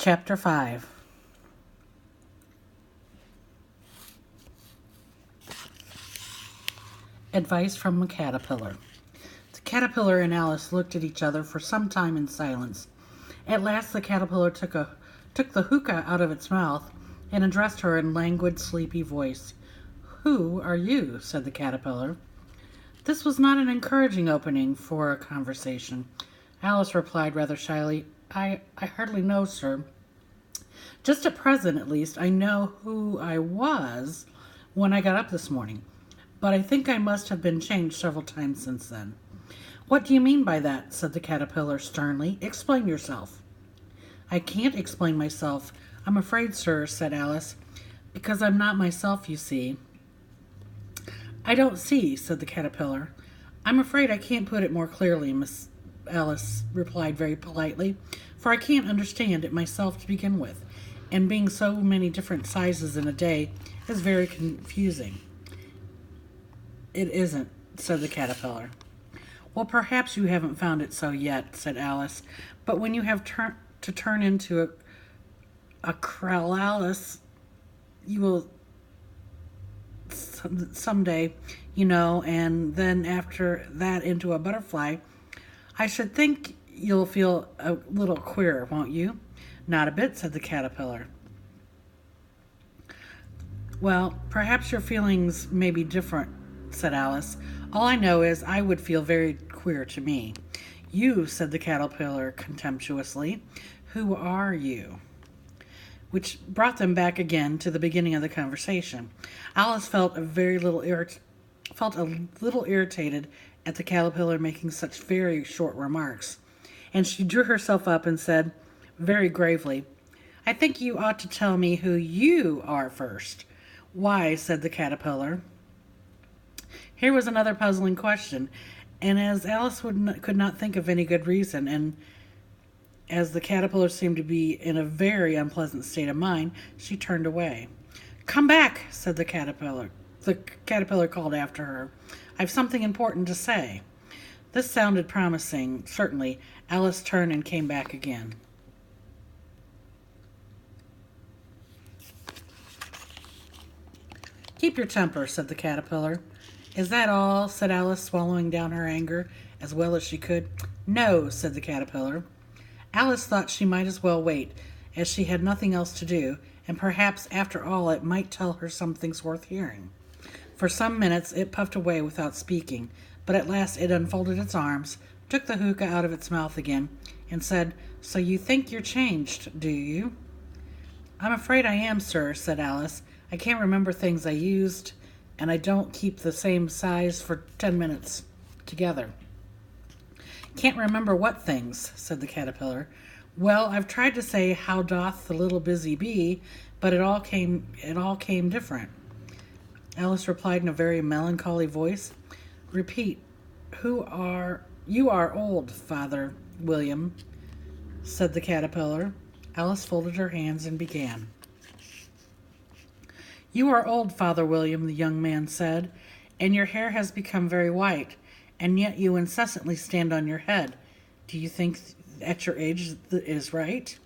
Chapter 5. Advice from a Caterpillar. The caterpillar and Alice looked at each other for some time in silence. At last the caterpillar took the hookah out of its mouth and addressed her in languid, sleepy voice. "Who are you?" said the caterpillar. This was not an encouraging opening for a conversation. Alice replied rather shyly, I hardly know, sir. Just at present, at least, I know who I was when I got up this morning, but I think I must have been changed several times since then." "What do you mean by that?" said the caterpillar sternly. "Explain yourself." "I can't explain myself, I'm afraid, sir," said Alice, "because I'm not myself, you see." "I don't see," said the caterpillar. "I'm afraid I can't put it more clearly," Miss Alice replied very politely, "for I can't understand it myself to begin with, and being so many different sizes in a day is very confusing." "It isn't," said the caterpillar. "Well, perhaps you haven't found it so yet," said Alice, "but when you have to turn into a Kralalis, you will someday, you know, and then after that into a butterfly, I should think you'll feel a little queer, won't you?" "Not a bit," said the caterpillar. "Well, perhaps your feelings may be different," said Alice. "All I know is I would feel very queer to me." "You," said the caterpillar contemptuously. "Who are you?" Which brought them back again to the beginning of the conversation. Alice felt a little irritated at the caterpillar making such very short remarks, and she drew herself up and said very gravely, "I think you ought to tell me who you are first." "Why?" said the caterpillar. Here was another puzzling question, and as Alice could not think of any good reason, and as the caterpillar seemed to be in a very unpleasant state of mind, she turned away. "Come back," said the caterpillar. The caterpillar called after her. "I've something important to say." This sounded promising, certainly. Alice turned and came back again. "Keep your temper," said the caterpillar. "Is that all?" said Alice, swallowing down her anger as well as she could. "No," said the caterpillar. Alice thought she might as well wait, as she had nothing else to do, and perhaps after all it might tell her some things worth hearing. For some minutes it puffed away without speaking, but at last it unfolded its arms, took the hookah out of its mouth again, and said, "So you think you're changed, do you?" "I'm afraid I am, sir," said Alice. "I can't remember things I used, and I don't keep the same size for 10 minutes together." "Can't remember what things?" said the caterpillar. "Well, I've tried to say, 'How doth the little busy bee?' but it all came different." Alice replied in a very melancholy voice. "Repeat, you are old, Father William," said the caterpillar. Alice folded her hands and began. "You are old, Father William," the young man said, "and your hair has become very white, and yet you incessantly stand on your head. Do you think at your age that is right?"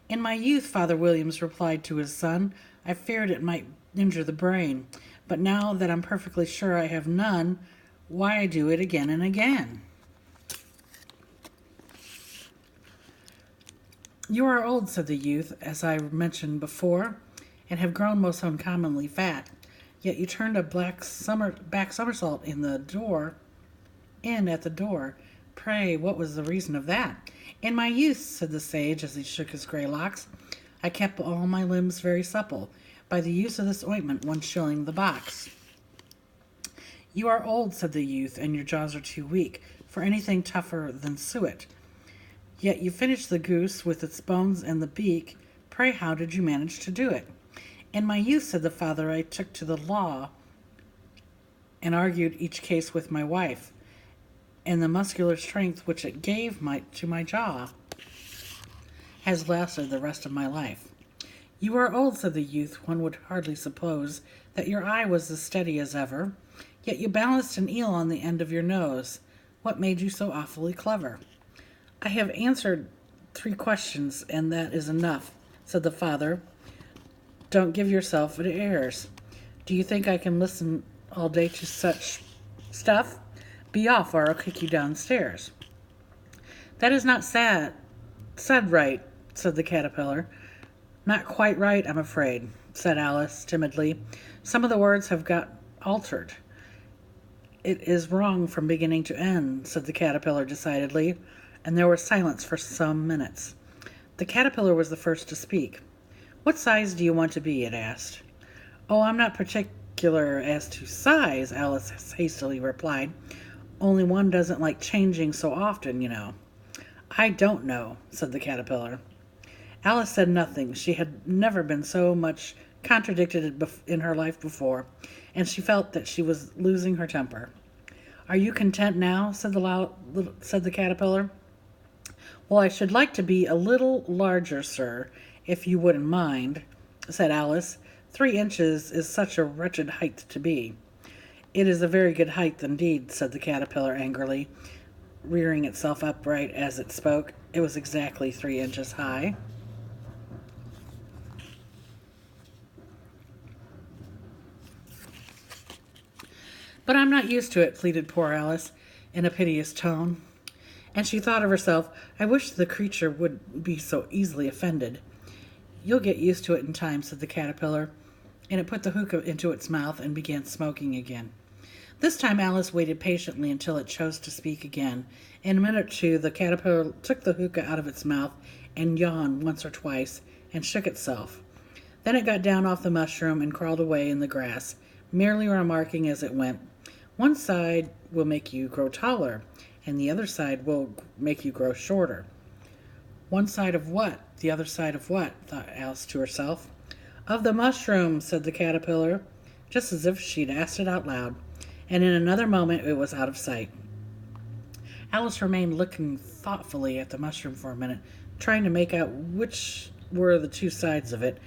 "In my youth," Father Williams replied to his son, "I feared it might injure the brain, but now that I'm perfectly sure I have none, why I do it again and again." "You are old," said the youth, "as I mentioned before, and have grown most uncommonly fat. Yet you turned a back somersault at the door. Pray, what was the reason of that?" "In my youth," said the sage as he shook his gray locks, "I kept all my limbs very supple, by the use of this ointment, 1 shilling the box." "You are old," said the youth, "and your jaws are too weak for anything tougher than suet. Yet you finished the goose with its bones and the beak. Pray, how did you manage to do it?" "In my youth," said the father, "I took to the law and argued each case with my wife, and the muscular strength which it gave to my jaw has lasted the rest of my life." "You are old," said the youth. "One would hardly suppose that your eye was as steady as ever, yet you balanced an eel on the end of your nose. What made you so awfully clever?" "I have answered 3 questions, and that is enough," said the father. Don't give yourself to airs. Do you think I can listen all day to such stuff? Be off, or I'll kick you downstairs. That is not said right, said the caterpillar. Not quite right, I'm afraid, said Alice timidly. Some of the words have got altered. It is wrong from beginning to end, said the caterpillar decidedly, and there was silence for some minutes. The caterpillar was the first to speak. What size do you want to be? It asked. Oh, I'm not particular as to size, Alice hastily replied. Only one doesn't like changing so often, you know. I don't know, said the caterpillar. Alice said nothing. She had never been so much contradicted in her life before, and she felt that she was losing her temper. Are you content now? said the caterpillar. Well, I should like to be a little larger, sir, if you wouldn't mind, said Alice. 3 inches is such a wretched height to be. It is a very good height indeed, said the caterpillar angrily, rearing itself upright as it spoke. It was exactly 3 inches high. But I'm not used to it, pleaded poor Alice, in a piteous tone. And she thought of herself, I wish the creature would be so easily offended. You'll get used to it in time, said the caterpillar, and it put the hookah into its mouth and began smoking again. This time Alice waited patiently until it chose to speak again. In a minute or two, the caterpillar took the hookah out of its mouth and yawned once or twice and shook itself. Then it got down off the mushroom and crawled away in the grass, merely remarking as it went, One side will make you grow taller, and the other side will make you grow shorter. One side of what? The other side of what? Thought Alice to herself. Of the mushroom, said the caterpillar, just as if she'd asked it out loud, and in another moment it was out of sight. Alice remained looking thoughtfully at the mushroom for a minute, trying to make out which were the 2 sides of it,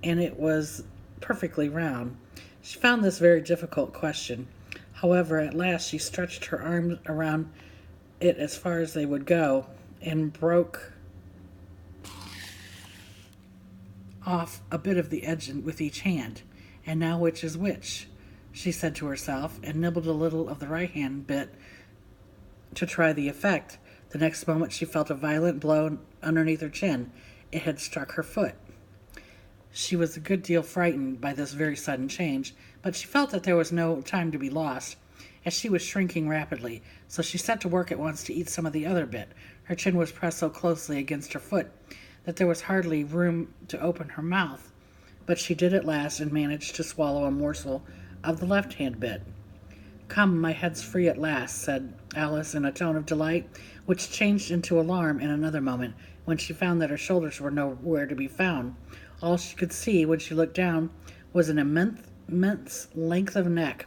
and it was perfectly round. She found this very difficult question. However, at last she stretched her arms around it as far as they would go and broke off a bit of the edge with each hand. And now which is which? She said to herself, and nibbled a little of the right-hand bit to try the effect. The next moment she felt a violent blow underneath her chin. It had struck her foot. She was a good deal frightened by this very sudden change, but she felt that there was no time to be lost, as she was shrinking rapidly, so she set to work at once to eat some of the other bit. Her chin was pressed so closely against her foot that there was hardly room to open her mouth, but she did at last and managed to swallow a morsel of the left-hand bit. Come, my head's free at last, said Alice in a tone of delight, which changed into alarm in another moment, when she found that her shoulders were nowhere to be found. All she could see when she looked down was an immense length of neck,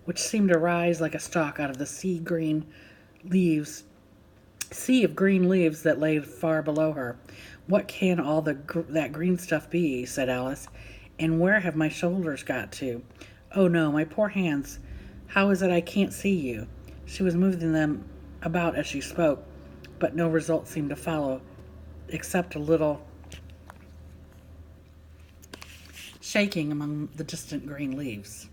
which seemed to rise like a stalk out of the sea of green leaves that lay far below her. What can all that green stuff be? Said Alice. And where have my shoulders got to? Oh no, my poor hands. How is it I can't see you? She was moving them about as she spoke, but no result seemed to follow, except a little shaking among the distant green leaves.